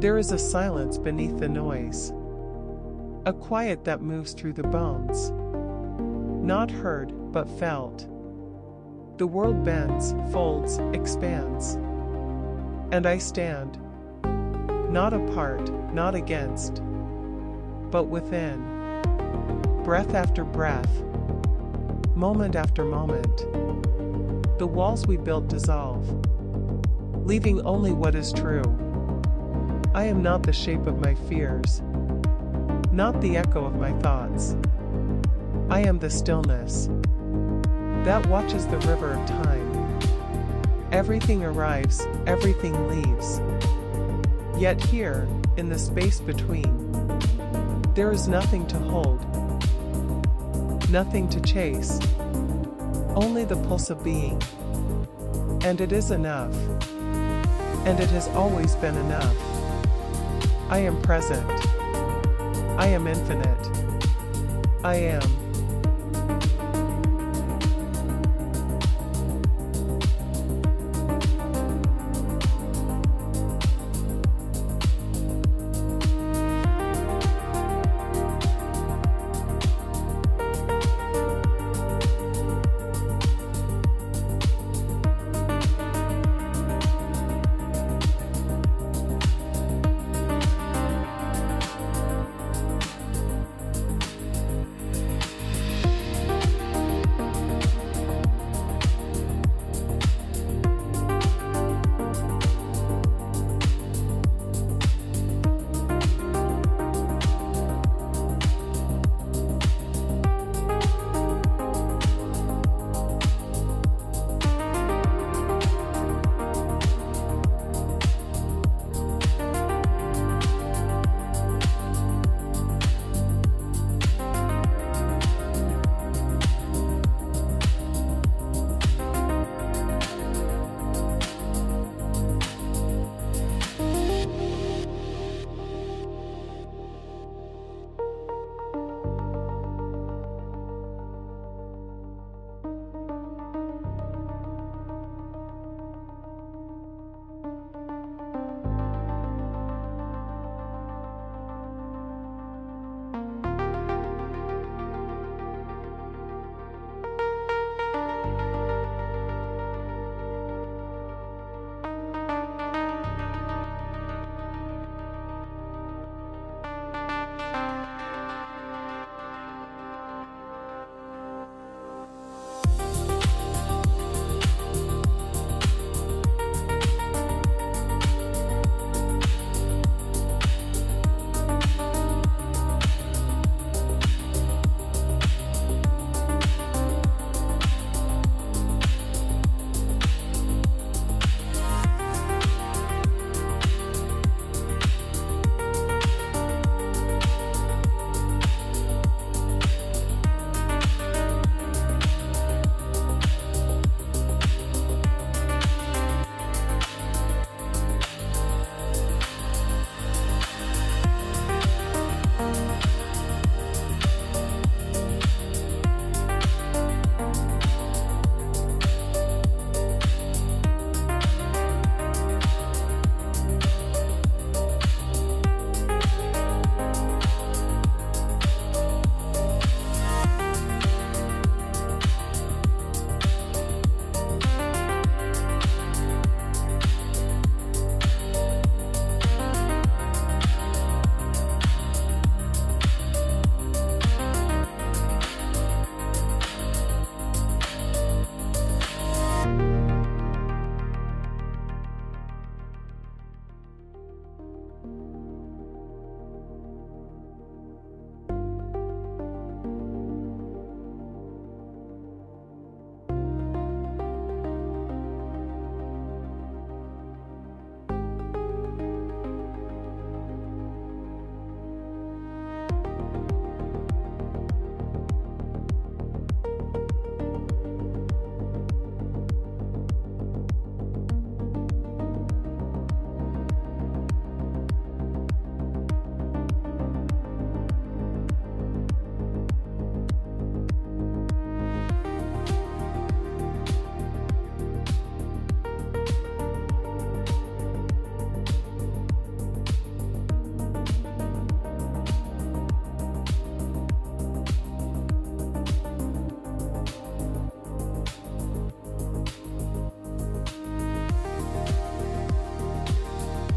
There is a silence beneath the noise, a quiet that moves through the bones, not heard but felt. The world bends, folds, expands, and I stand, not apart, not against, but within. Breath after breath, moment after moment, the walls we built dissolve, leaving only what is true. I am not the shape of my fears, not the echo of my thoughts. I am the stillness that watches the river of time. Everything arrives, everything leaves. Yet here, in the space between, there is nothing to hold, nothing to chase, only the pulse of being. And it is enough. And it has always been enough. I am present. I am infinite. I am.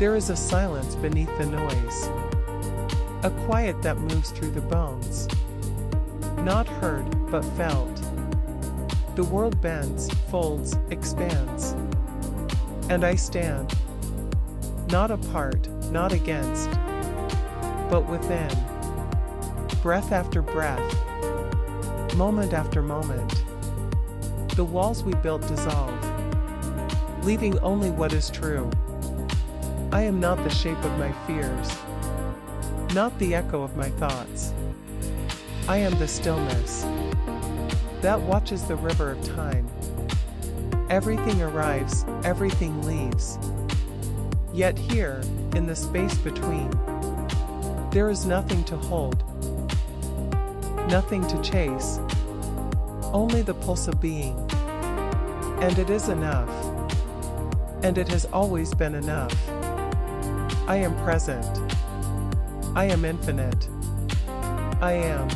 There is a silence beneath the noise, a quiet that moves through the bones. Not heard, but felt. The world bends, folds, expands. And I stand, not apart, not against, but within. Breath after breath, moment after moment. The walls we built dissolve, leaving only what is true. I am not the shape of my fears, not the echo of my thoughts. I am the stillness that watches the river of time. Everything arrives, everything leaves. Yet here, in the space between, there is nothing to hold, nothing to chase, only the pulse of being. And it is enough. And it has always been enough. I am present. I am infinite. I am.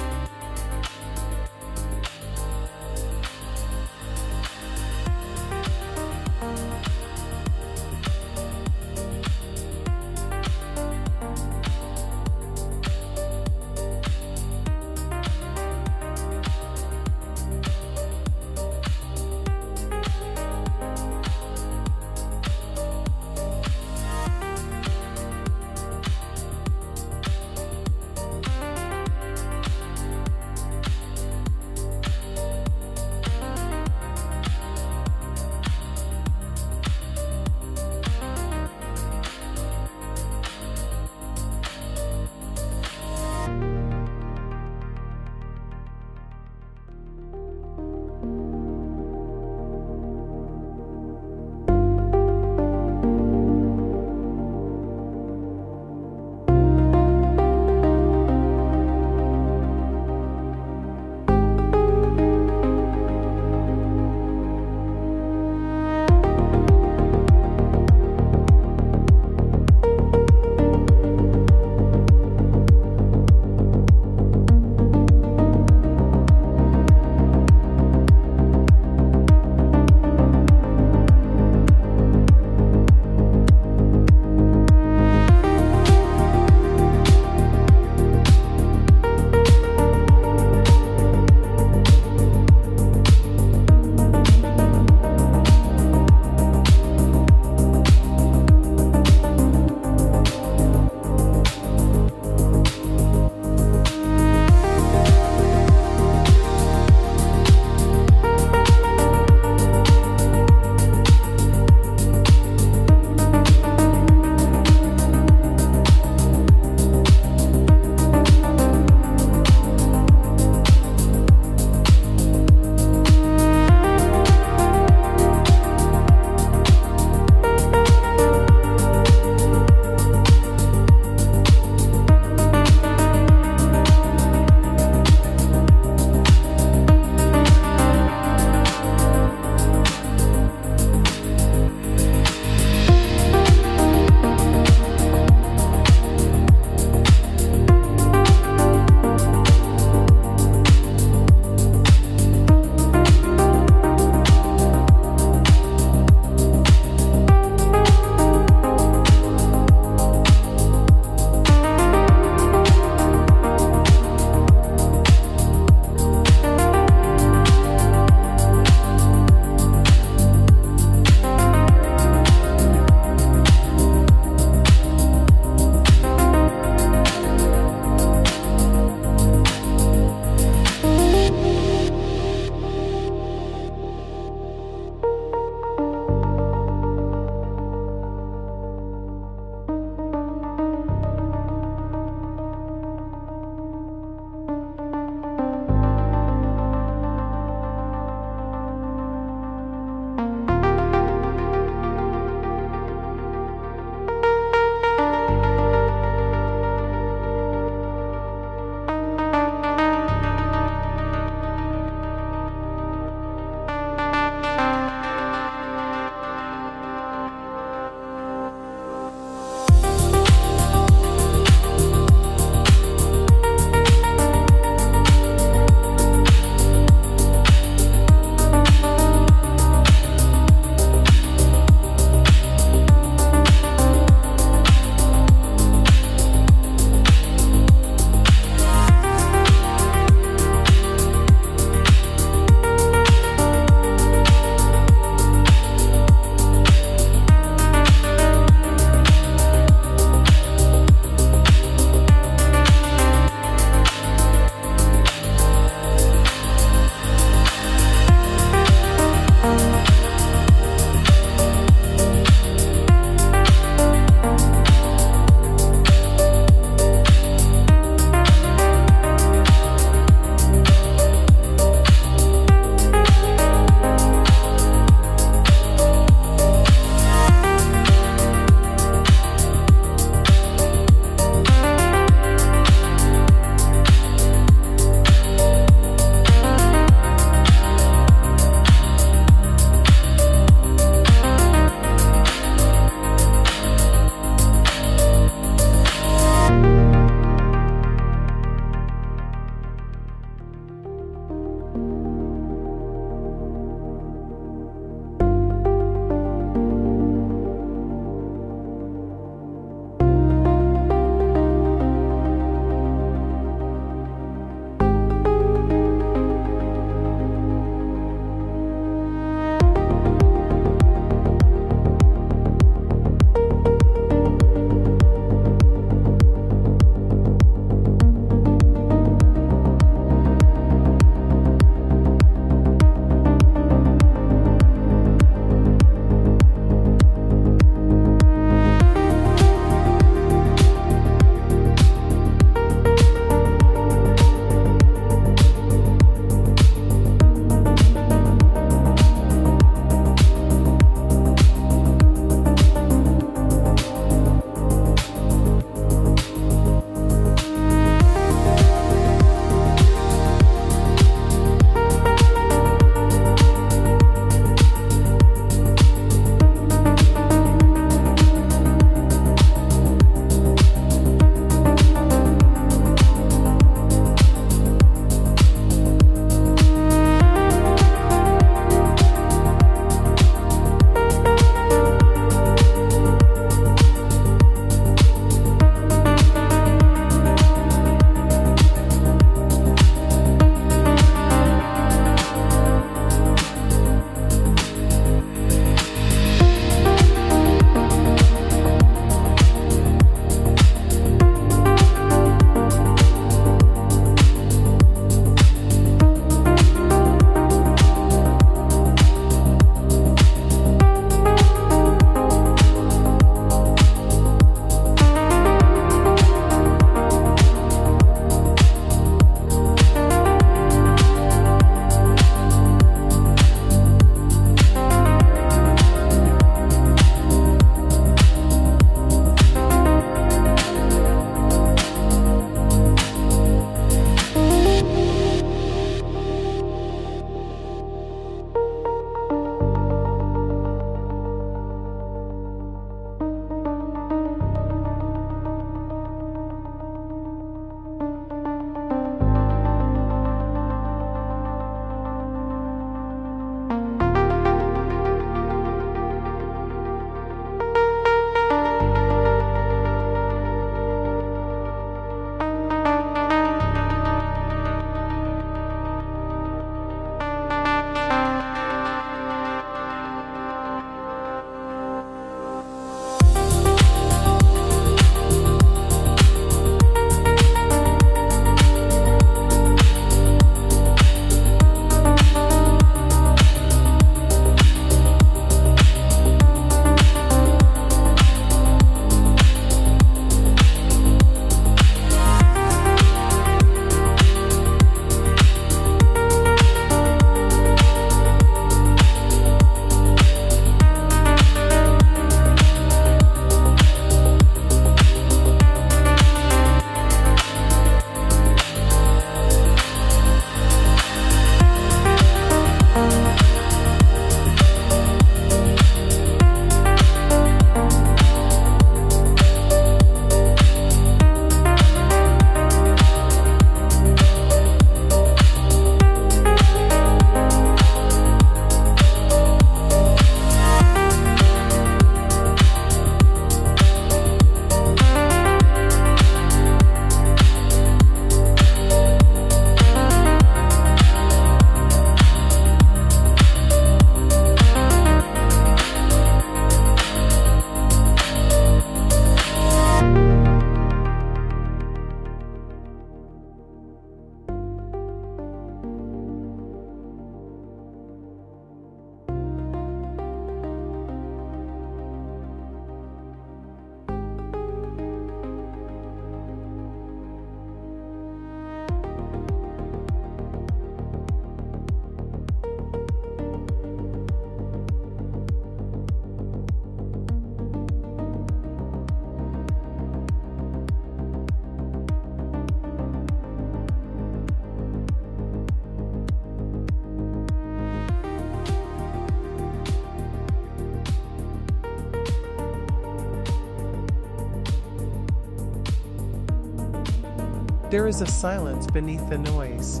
There is a silence beneath the noise,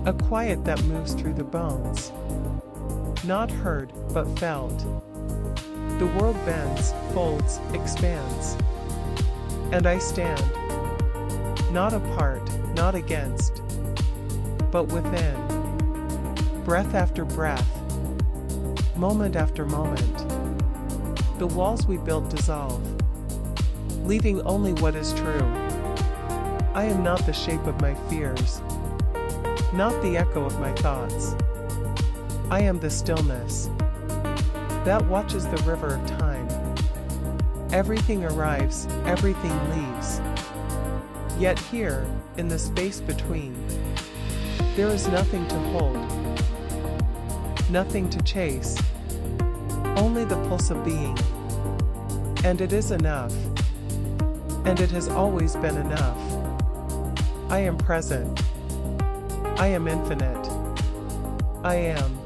a quiet that moves through the bones. Not heard, but felt. The world bends, folds, expands. And I stand, not apart, not against, but within. Breath after breath, moment after moment. The walls we build dissolve, leaving only what is true. I am not the shape of my fears, not the echo of my thoughts. I am the stillness that watches the river of time. Everything arrives, everything leaves. Yet here, in the space between, there is nothing to hold, nothing to chase, only the pulse of being. And it is enough, and it has always been enough. I am present. I am infinite. I am.